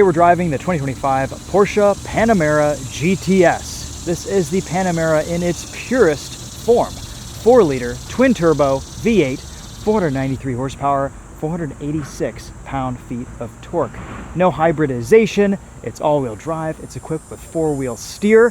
we're driving the 2025 Porsche Panamera GTS. This is the Panamera in its purest form. 4-liter twin-turbo V8, 493 horsepower, 486 pound-feet of torque. No hybridization, it's all-wheel drive, it's equipped with 4-wheel steer.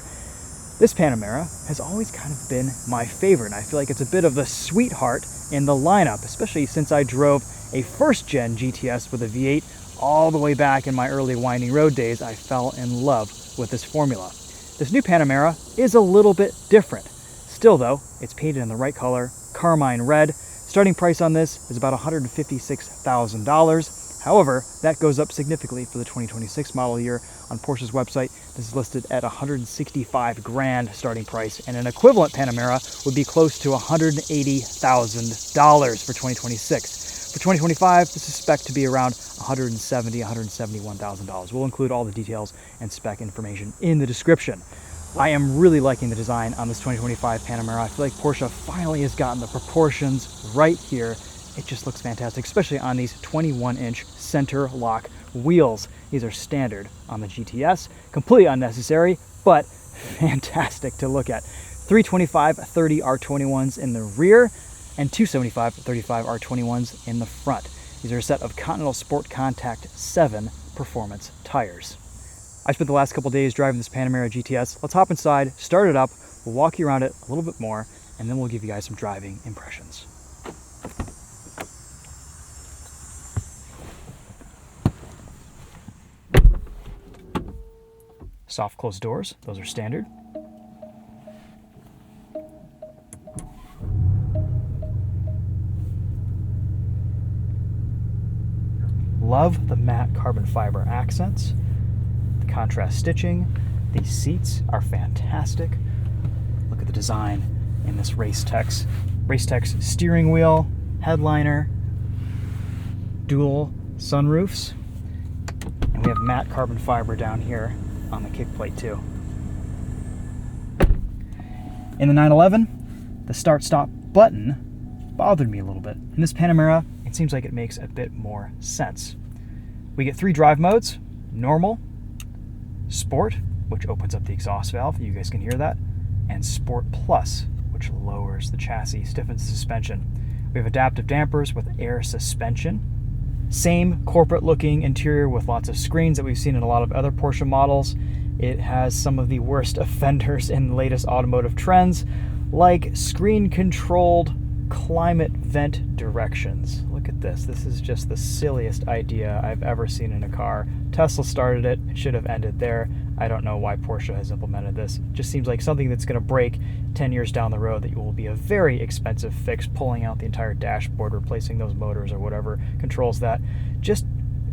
This Panamera has always kind of been my favorite, and I feel like it's a bit of the sweetheart in the lineup, especially since I drove a first-gen GTS with a V8 all the way back in my early winding road days. I fell in love with this formula. This new Panamera is a little bit different. Still though, it's painted in the right color, Carmine Red. Starting price on this is about $156,000. However, that goes up significantly for the 2026 model year. On Porsche's website, this is listed at $165,000 starting price, and an equivalent Panamera would be close to $180,000 for 2026. For 2025, this is spec'd to be around $170,000, $171,000. We'll include all the details and spec information in the description. I am really liking the design on this 2025 Panamera. I feel like Porsche finally has gotten the proportions right here. It just looks fantastic, especially on these 21-inch center lock wheels. These are standard on the GTS, completely unnecessary, but fantastic to look at. 325/30 R21s in the rear and 275/35 R21s in the front. These are a set of Continental Sport Contact 7 performance tires. I spent the last couple days driving this Panamera GTS. Let's hop inside, start it up, we'll walk you around it a little bit more, and then we'll give you guys some driving impressions. Soft closed doors, those are standard. Love the matte carbon fiber accents. Contrast stitching. These seats are fantastic. Look at the design in this Racetex steering wheel, headliner, dual sunroofs, and we have matte carbon fiber down here on the kick plate too. In the 911, the start-stop button bothered me a little bit. In this Panamera, it seems like it makes a bit more sense. We get 3 drive modes: normal, Sport, which opens up the exhaust valve, you guys can hear that, and Sport Plus, which lowers the chassis, stiffens the suspension. We have adaptive dampers with air suspension. Same corporate looking interior with lots of screens that we've seen in a lot of other Porsche models. It has some of the worst offenders in the latest automotive trends, like screen controlled climate vent directions. Look at this. This is just the silliest idea I've ever seen in a car. Tesla started it. It should have ended there. I don't know why Porsche has implemented this. It just seems like something that's going to break 10 years down the road, that will be a very expensive fix, pulling out the entire dashboard, replacing those motors or whatever controls that.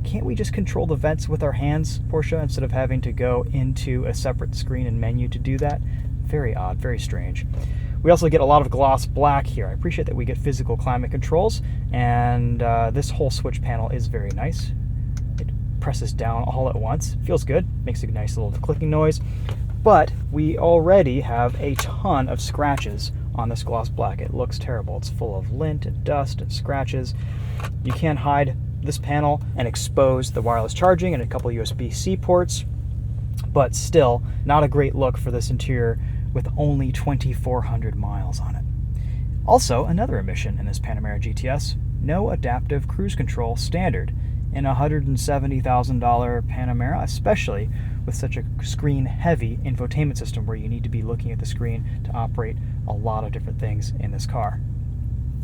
Can't we just control the vents with our hands, Porsche, instead of having to go into a separate screen and menu to do that? Very odd, very strange. We also get a lot of gloss black here. I appreciate that we get physical climate controls, and this whole switch panel is very nice. It presses down all at once. Feels good, makes a nice little clicking noise. But we already have a ton of scratches on this gloss black. It looks terrible. It's full of lint and dust and scratches. You can't hide this panel and expose the wireless charging and a couple USB-C ports, but still not a great look for this interior with only 2,400 miles on it. Also, another omission in this Panamera GTS, no adaptive cruise control standard in a $170,000 Panamera, especially with such a screen-heavy infotainment system where you need to be looking at the screen to operate a lot of different things in this car.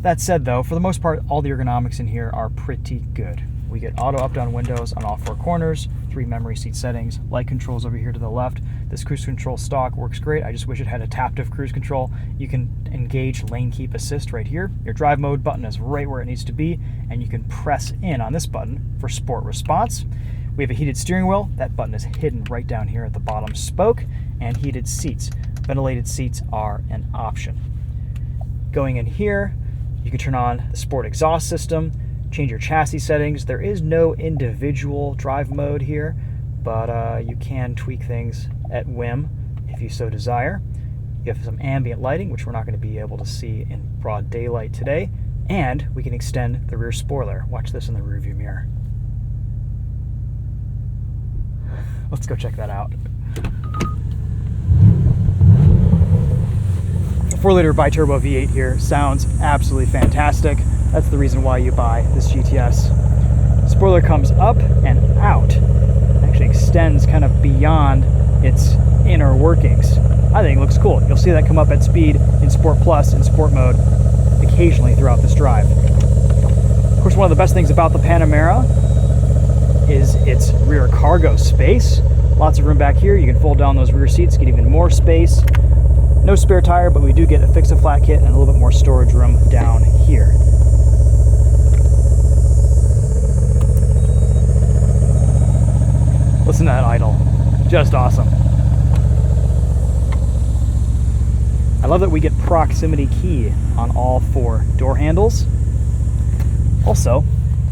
That said though, for the most part, all the ergonomics in here are pretty good. We get auto up-down windows on all 4 corners, 3 memory seat settings, light controls over here to the left. This cruise control stock works great. I just wish it had adaptive cruise control. You can engage lane keep assist right here. Your drive mode button is right where it needs to be, and you can press in on this button for sport response. We have a heated steering wheel. That button is hidden right down here at the bottom spoke, and heated seats. Ventilated seats are an option. Going in here, you can turn on the sport exhaust system, change your chassis settings. There is no individual drive mode here, but you can tweak things at whim if you so desire. You have some ambient lighting, which we're not going to be able to see in broad daylight today, and we can extend the rear spoiler. Watch this in the rearview mirror. Let's go check that out. The 4-liter bi-turbo V8 here sounds absolutely fantastic. That's the reason why you buy this GTS. Spoiler comes up and out. It actually extends kind of beyond its inner workings. I think it looks cool. You'll see that come up at speed in Sport Plus and Sport mode occasionally throughout this drive. Of course, one of the best things about the Panamera is its rear cargo space. Lots of room back here. You can fold down those rear seats, get even more space. No spare tire, but we do get a fix-a-flat kit and a little bit more storage room down here. Listen to that idle. Just awesome. I love that we get proximity key on all 4 door handles. Also,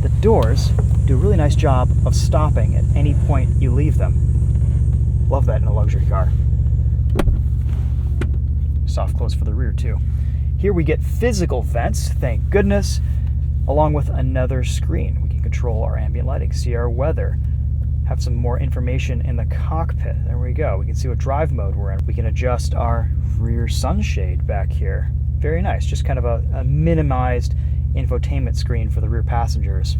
the doors do a really nice job of stopping at any point you leave them. Love that in a luxury car. Soft close for the rear too. Here we get physical vents, thank goodness, along with another screen. We can control our ambient lighting, see our weather, have some more information in the cockpit. There we go. We can see what drive mode we're in. We can adjust our rear sunshade back here. Very nice, just kind of a minimized infotainment screen for the rear passengers.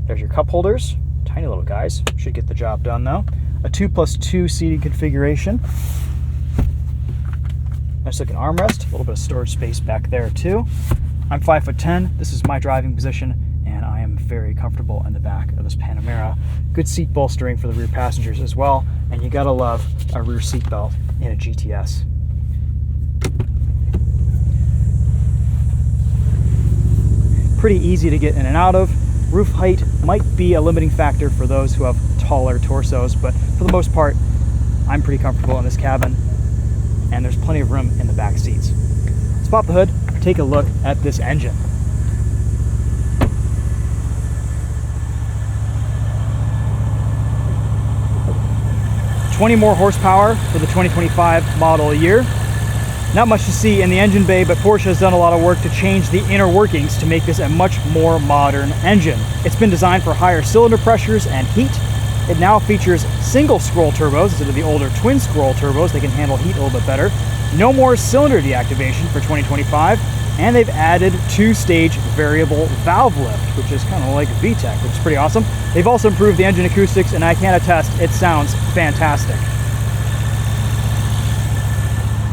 There's your cup holders, tiny little guys, should get the job done though. A 2+2 seating configuration. Nice looking armrest, a little bit of storage space back there too. I'm 5'10", this is my driving position, and I am very comfortable in the back of this Panamera. Good seat bolstering for the rear passengers as well, and you gotta love a rear seat belt in a GTS. Pretty easy to get in and out of. Roof height might be a limiting factor for those who have taller torsos, but for the most part, I'm pretty comfortable in this cabin, and there's plenty of room in the back seats. Let's pop the hood, take a look at this engine. $20 more horsepower for the 2025 model year. Not much to see in the engine bay, but Porsche has done a lot of work to change the inner workings to make this a much more modern engine. It's been designed for higher cylinder pressures and heat. It now features single scroll turbos instead of the older twin scroll turbos. They can handle heat a little bit better. No more cylinder deactivation for 2025, and they've added 2-stage variable valve lift, which is kind of like VTEC, which is pretty awesome. They've also improved the engine acoustics, and I can attest, it sounds fantastic.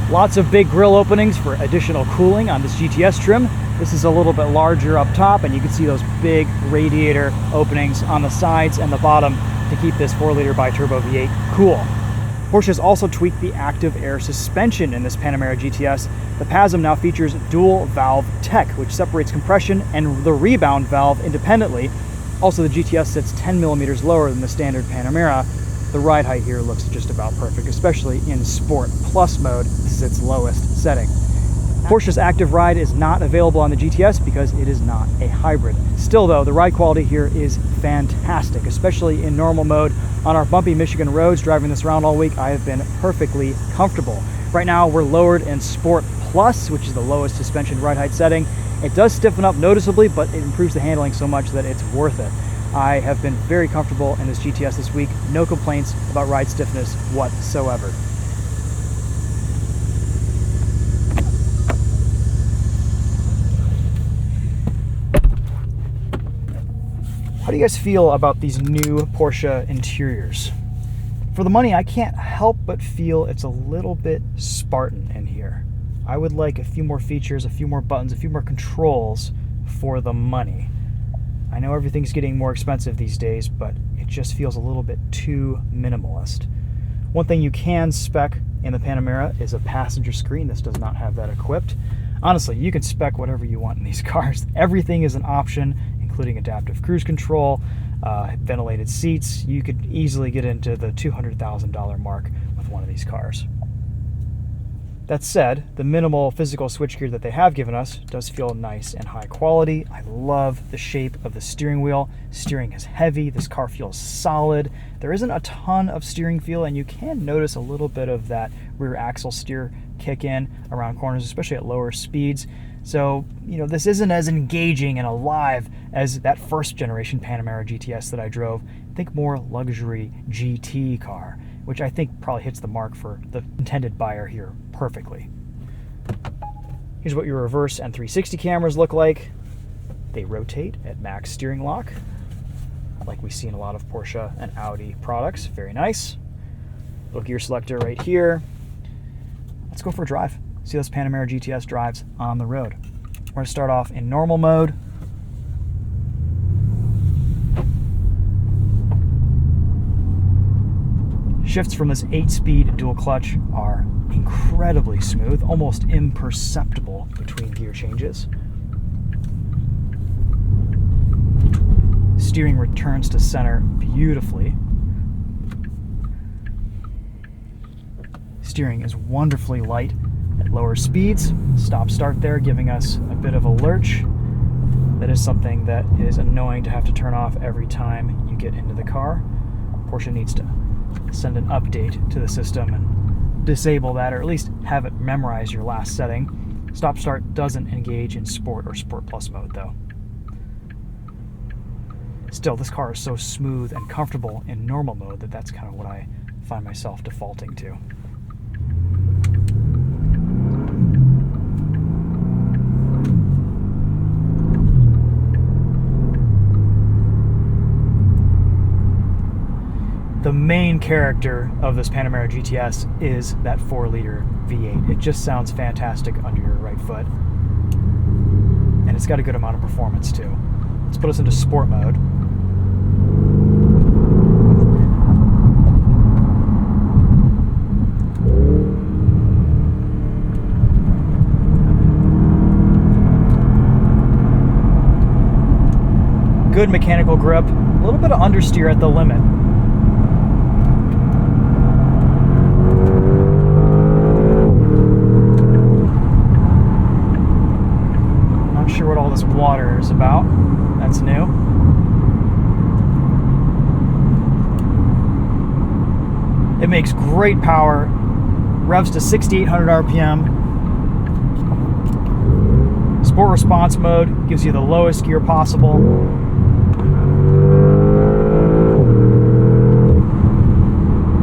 Lots of big grille openings for additional cooling on this GTS trim. This is a little bit larger up top, and you can see those big radiator openings on the sides and the bottom to keep this 4-liter bi-turbo V8 cool. Porsche has also tweaked the active air suspension in this Panamera GTS. The PASM now features dual valve tech, which separates compression and the rebound valve independently. Also, the GTS sits 10 millimeters lower than the standard Panamera. The ride height here looks just about perfect, especially in Sport Plus mode. This is its lowest setting. Porsche's Active Ride is not available on the GTS because it is not a hybrid. Still though, the ride quality here is fantastic, especially in normal mode. On our bumpy Michigan roads, driving this around all week, I have been perfectly comfortable. Right now, we're lowered in Sport Plus, which is the lowest suspension ride height setting. It does stiffen up noticeably, but it improves the handling so much that it's worth it. I have been very comfortable in this GTS this week. No complaints about ride stiffness whatsoever. How do you guys feel about these new Porsche interiors? For the money, I can't help but feel it's a little bit Spartan in here. I would like a few more features, a few more buttons, a few more controls for the money. I know everything's getting more expensive these days, but it just feels a little bit too minimalist. One thing you can spec in the Panamera is a passenger screen. This does not have that equipped. Honestly, you can spec whatever you want in these cars. Everything is an option, including adaptive cruise control, ventilated seats. You could easily get into the $200,000 mark with one of these cars. That said, the minimal physical switchgear that they have given us does feel nice and high quality. I love the shape of the steering wheel. Steering is heavy. This car feels solid. There isn't a ton of steering feel, and you can notice a little bit of that rear axle steer kick in around corners, especially at lower speeds. So, you know, this isn't as engaging and alive as that first generation Panamera GTS that I drove. Think more luxury GT car, which I think probably hits the mark for the intended buyer here perfectly. Here's what your reverse and 360 cameras look like. They rotate at max steering lock, like we see in a lot of Porsche and Audi products. Very nice. Little gear selector right here. Let's go for a drive. See those Panamera GTS drives on the road. We're going to start off in normal mode. Shifts from this 8-speed dual clutch are incredibly smooth, almost imperceptible between gear changes. Steering returns to center beautifully. Steering is wonderfully light at lower speeds. Stop-start there, giving us a bit of a lurch. That is something that is annoying to have to turn off every time you get into the car. Porsche needs to send an update to the system and disable that, or at least have it memorize your last setting. Stop-start doesn't engage in Sport or Sport Plus mode, though. Still, this car is so smooth and comfortable in normal mode that that's kind of what I find myself defaulting to. The main character of this Panamera GTS is that 4-liter V8. It just sounds fantastic under your right foot. And it's got a good amount of performance too. Let's put us into sport mode. Good mechanical grip, a little bit of understeer at the limit. Not sure what all this water is about. That's new. It makes great power, revs to 6,800 RPM. Sport response mode gives you the lowest gear possible.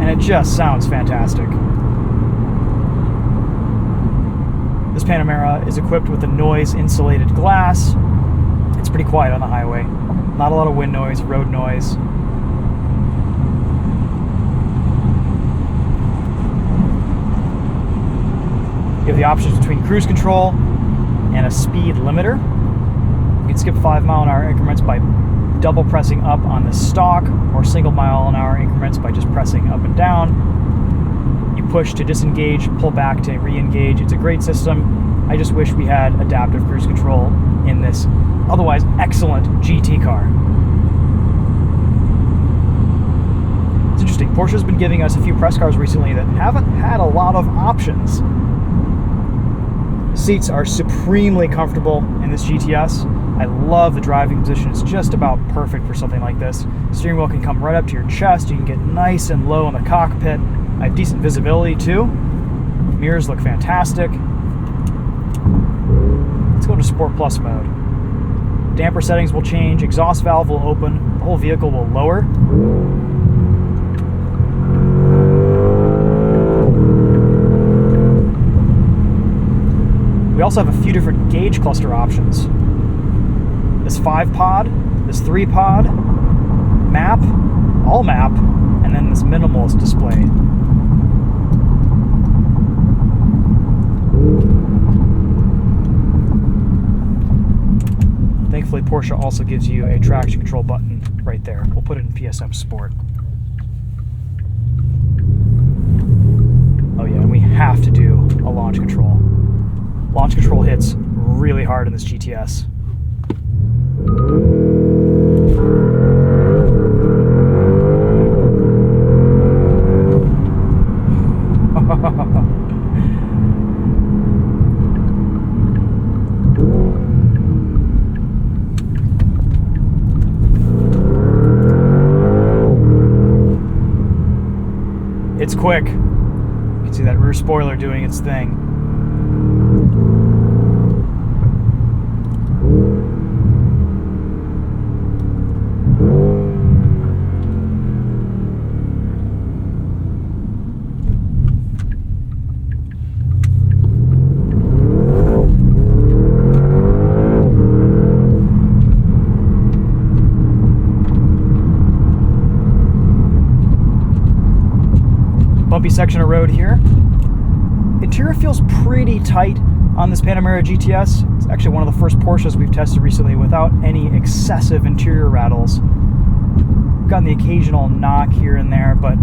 And it just sounds fantastic. This Panamera is equipped with a noise-insulated glass. It's pretty quiet on the highway. Not a lot of wind noise, road noise. You have the options between cruise control and a speed limiter. You can skip 5-mile-an-hour increments by double pressing up on the stalk, or single-mile-an-hour increments by just pressing up and down. You push to disengage, pull back to re-engage. It's a great system. I just wish we had adaptive cruise control in this otherwise excellent GT car. It's interesting. Porsche's been giving us a few press cars recently that haven't had a lot of options. Seats are supremely comfortable in this GTS. I love the driving position. It's just about perfect for something like this. Steering wheel can come right up to your chest. You can get nice and low in the cockpit. I have decent visibility too. Mirrors look fantastic. Let's go to Sport Plus mode. Damper settings will change. Exhaust valve will open. The whole vehicle will lower. We also have a few different gauge cluster options. This 5-pod, this 3-pod, map, all map, and then this minimalist display. Thankfully, Porsche also gives you a traction control button right there. We'll put it in PSM Sport. Oh yeah, and we have to do a launch control. Launch control hits really hard in this GTS. It's quick. You can see that rear spoiler doing its thing. bumpy section of road here. Interior feels pretty tight on this Panamera GTS. It's actually one of the first Porsches we've tested recently without any excessive interior rattles. We've gotten the occasional knock here and there, but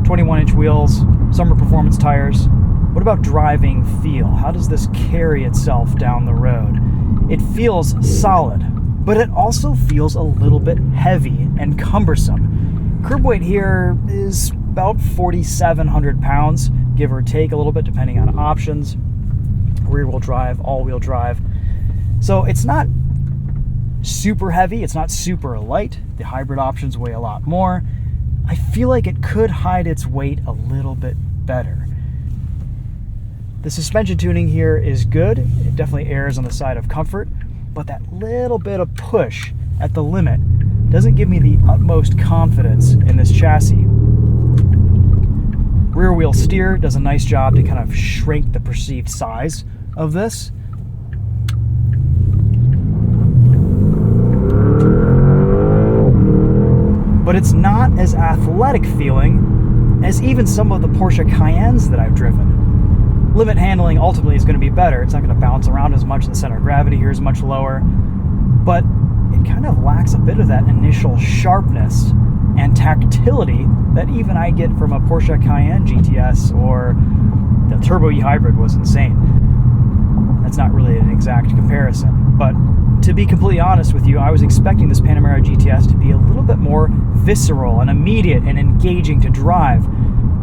21-inch wheels, summer performance tires. What about driving feel? How does this carry itself down the road? It feels solid, but it also feels a little bit heavy and cumbersome. Curb weight here is about 4,700 pounds, give or take a little bit depending on options. Rear-wheel drive, all-wheel drive. So it's not super heavy, it's not super light. The hybrid options weigh a lot more. I feel like it could hide its weight a little bit better. The suspension tuning here is good. It definitely errs on the side of comfort, but that little bit of push at the limit doesn't give me the utmost confidence in this chassis. Rear wheel steer does a nice job to kind of shrink the perceived size of this. But it's not as athletic feeling as even some of the Porsche Cayennes that I've driven. Limit handling ultimately is going to be better. It's not going to bounce around as much. The center of gravity here is much lower, but it kind of lacks a bit of that initial sharpness and tactility that even I get from a Porsche Cayenne GTS, or the Turbo E Hybrid was insane. That's not really an exact comparison, but to be completely honest with you, I was expecting this Panamera GTS to be a little bit more visceral and immediate and engaging to drive,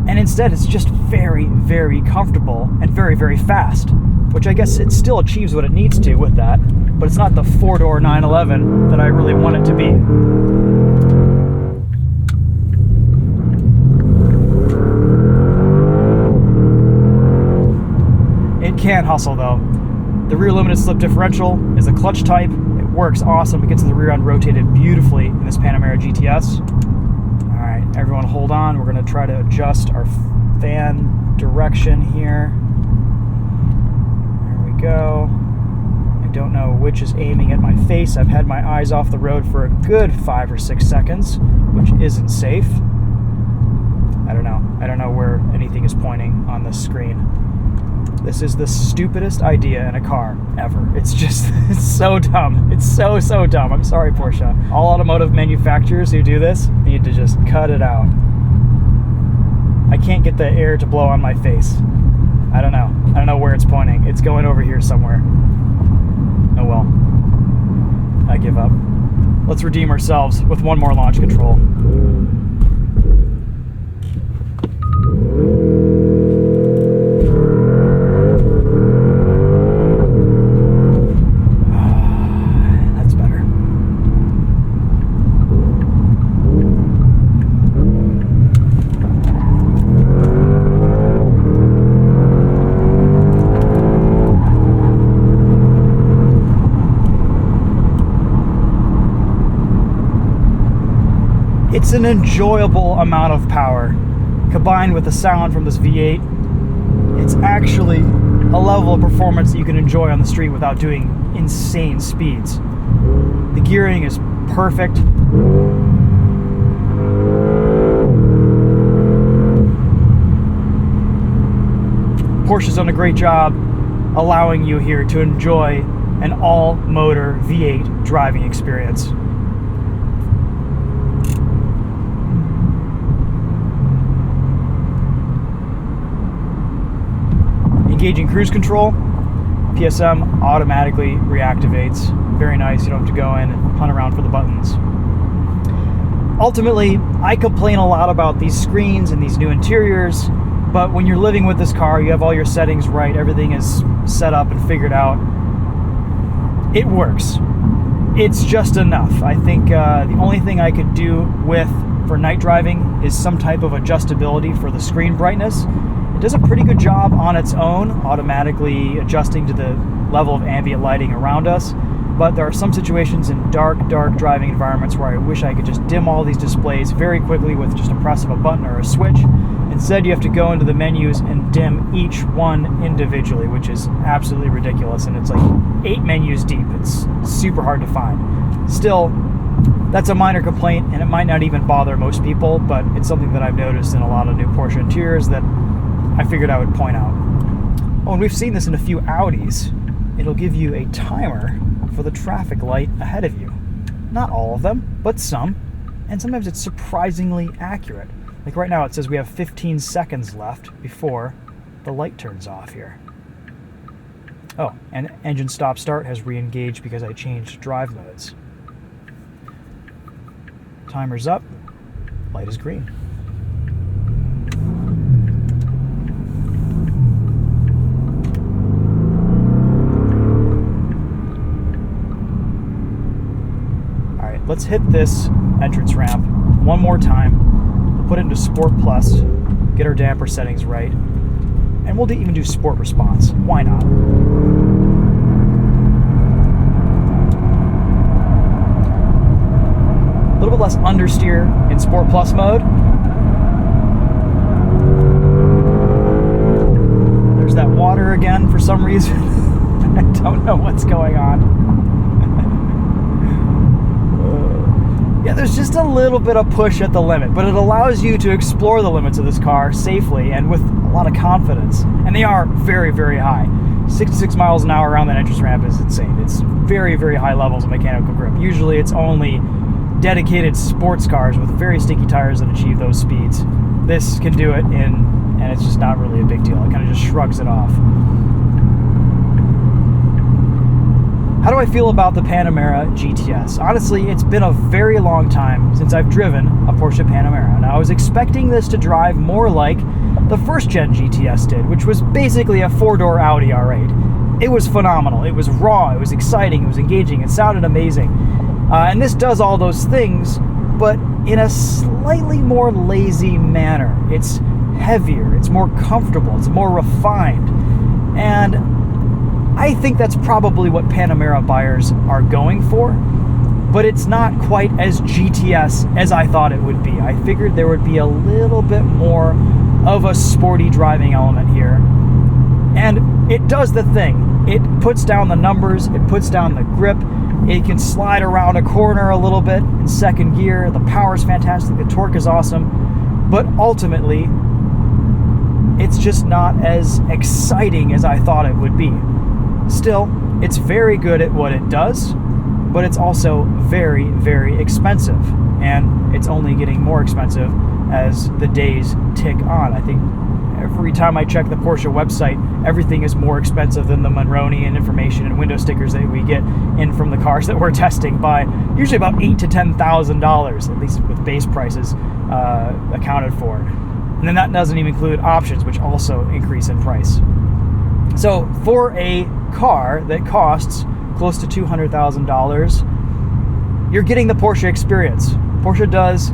and instead it's just very, very comfortable and very, very fast, which I guess it still achieves what it needs to with that, but it's not the four-door 911 that I really want it to be. It can hustle though. The rear limited slip differential is a clutch type. It works awesome. It gets the rear end rotated beautifully in this Panamera GTS. All right, everyone hold on. We're gonna try to adjust our fan direction here. There we go. I don't know which is aiming at my face. I've had my eyes off the road for a good 5 or 6 seconds, which isn't safe. I don't know. I don't know where anything is pointing on this screen. This is the stupidest idea in a car ever. It's just, it's so dumb. It's so, so dumb. I'm sorry, Porsche. All automotive manufacturers who do this need to just cut it out. I can't get the air to blow on my face. I don't know. I don't know where it's pointing. It's going over here somewhere. Oh well. I give up. Let's redeem ourselves with one more launch control. It's an enjoyable amount of power combined with the sound from this V8. It's actually a level of performance that you can enjoy on the street without doing insane speeds. The gearing is perfect. Porsche's done a great job allowing you here to enjoy an all-motor V8 driving experience. Engaging cruise control, PSM automatically reactivates. Very nice, you don't have to go in and hunt around for the buttons. Ultimately, I complain a lot about these screens and these new interiors, but when you're living with this car, you have all your settings right, everything is set up and figured out. It works. It's just enough. I think the only thing I could do for night driving is some type of adjustability for the screen brightness. It does a pretty good job on its own, automatically adjusting to the level of ambient lighting around us, but there are some situations in dark driving environments where I wish I could just dim all these displays very quickly with just a press of a button or a switch. Instead, you have to go into the menus and dim each one individually, which is absolutely ridiculous, and it's like 8 menus deep. It's super hard to find. Still, That's a minor complaint, and it might not even bother most people, but it's something that I've noticed in a lot of new Porsche interiors that I figured I would point out. Oh, and we've seen this in a few Audis. It'll give you a timer for the traffic light ahead of you. Not all of them, but some. And sometimes it's surprisingly accurate. Like right now it says we have 15 seconds left before the light turns off here. Oh, and engine stop start has re-engaged because I changed drive modes. Timer's up, light is green. All right, let's hit this entrance ramp one more time. We'll put it into Sport Plus, get our damper settings right, and we'll even do Sport Response. Why not? A little bit less understeer in Sport Plus mode. There's that water again for some reason. I don't know what's going on. Yeah, there's just a little bit of push at the limit, but it allows you to explore the limits of this car safely and with a lot of confidence. And they are very, very high. 66 miles an hour around that entrance ramp is insane. It's very, very high levels of mechanical grip. Usually it's only dedicated sports cars with very sticky tires that achieve those speeds. This can do it and it's just not really a big deal. It kind of just shrugs it off. How do I feel about the Panamera GTS? Honestly, it's been a very long time since I've driven a Porsche Panamera. Now, I was expecting this to drive more like the first-gen GTS did, which was basically a four-door Audi R8. It was phenomenal. It was raw. It was exciting. It was engaging. It sounded amazing. And this does all those things, but in a slightly more lazy manner. It's heavier. It's more comfortable. It's more refined. And I think that's probably what Panamera buyers are going for, but it's not quite as GTS as I thought it would be. I figured there would be a little bit more of a sporty driving element here. And it does the thing. It puts down the numbers, it puts down the grip, it can slide around a corner a little bit in second gear, the power's fantastic, the torque is awesome, but ultimately, it's just not as exciting as I thought it would be. Still, it's very good at what it does, but it's also very, very expensive. And it's only getting more expensive as the days tick on. I think every time I check the Porsche website, everything is more expensive than the Monroney and information and window stickers that we get in from the cars that we're testing by usually about $8,000 to $10,000, at least with base prices accounted for. And then that doesn't even include options, which also increase in price. So for a car that costs close to $200,000, you're getting the Porsche experience. Porsche does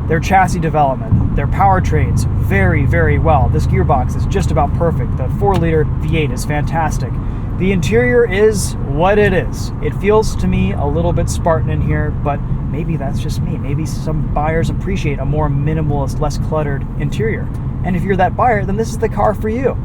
their chassis development, their powertrains very, very well. This gearbox is just about perfect. The 4-liter V8 is fantastic. The interior is what it is. It feels to me a little bit Spartan in here, but maybe that's just me. Maybe some buyers appreciate a more minimalist, less cluttered interior. And if you're that buyer, then this is the car for you.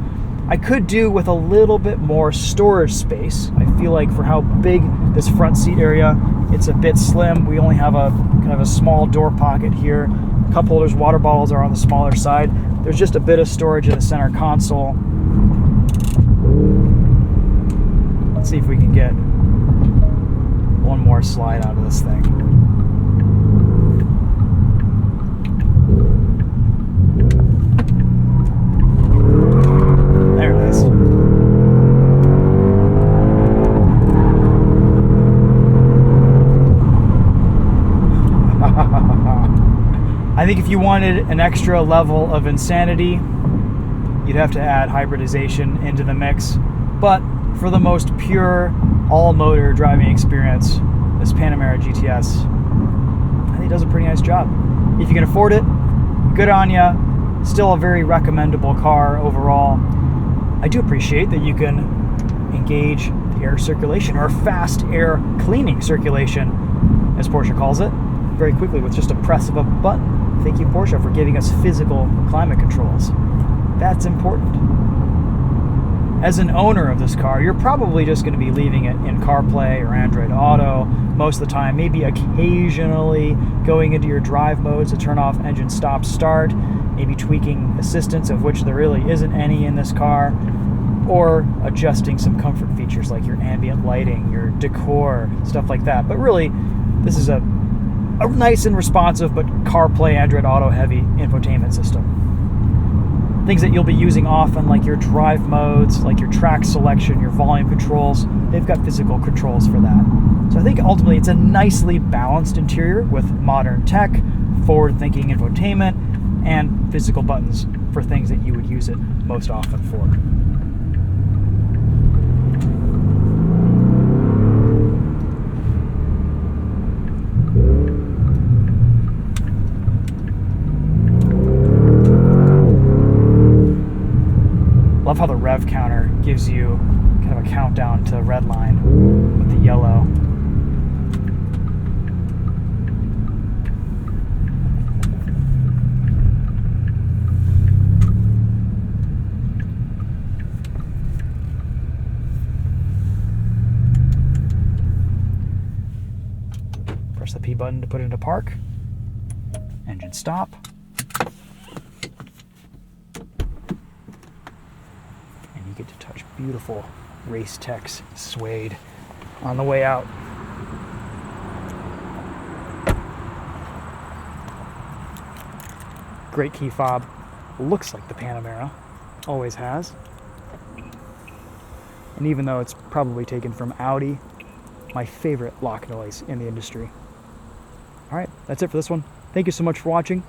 I could do with a little bit more storage space. I feel like for how big this front seat area, it's a bit slim. We only have a kind of a small door pocket here. Cup holders, water bottles are on the smaller side. There's just a bit of storage in the center console. Let's see if we can get one more slide out of this thing. I think if you wanted an extra level of insanity, you'd have to add hybridization into the mix. But for the most pure, all-motor driving experience, this Panamera GTS, I think it does a pretty nice job. If you can afford it, good on ya. Still a very recommendable car overall. I do appreciate that you can engage the air circulation, or fast air cleaning circulation, as Porsche calls it, very quickly with just a press of a button. Thank you, Porsche, for giving us physical climate controls. That's important. as an owner of this car, you're probably just going to be leaving it in CarPlay or Android Auto most of the time, maybe occasionally going into your drive modes to turn off engine stop start, maybe tweaking assistance, of which there really isn't any in this car, or adjusting some comfort features like your ambient lighting, your decor, stuff like that. But really, this is a nice and responsive but CarPlay, Android Auto heavy infotainment system. Things that you'll be using often, like your drive modes, like your track selection, your volume controls, they've got physical controls for that. So I think ultimately it's a nicely balanced interior with modern tech, forward-thinking infotainment, and physical buttons for things that you would use it most often for. Love how the rev counter gives you kind of a countdown to the red line with the yellow. Press the P button to put it into park. Engine stop. You get to touch beautiful Race Tex suede on the way out. Great key fob. Looks like the Panamera. Always has. And even though it's probably taken from Audi, my favorite lock noise in the industry. Alright, that's it for this one. Thank you so much for watching.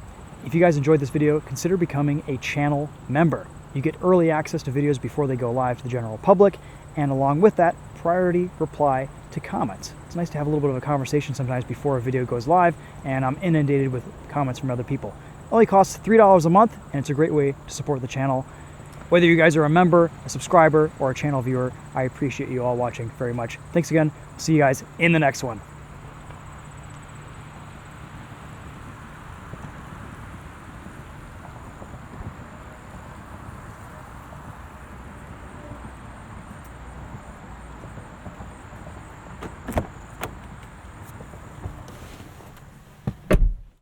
If you guys enjoyed this video, consider becoming a channel member. You get early access to videos before they go live to the general public, and along with that, priority reply to comments. It's nice to have a little bit of a conversation sometimes before a video goes live, and I'm inundated with comments from other people. It only costs $3 a month, and it's a great way to support the channel. Whether you guys are a member, a subscriber, or a channel viewer, I appreciate you all watching very much. Thanks again. See you guys in the next one.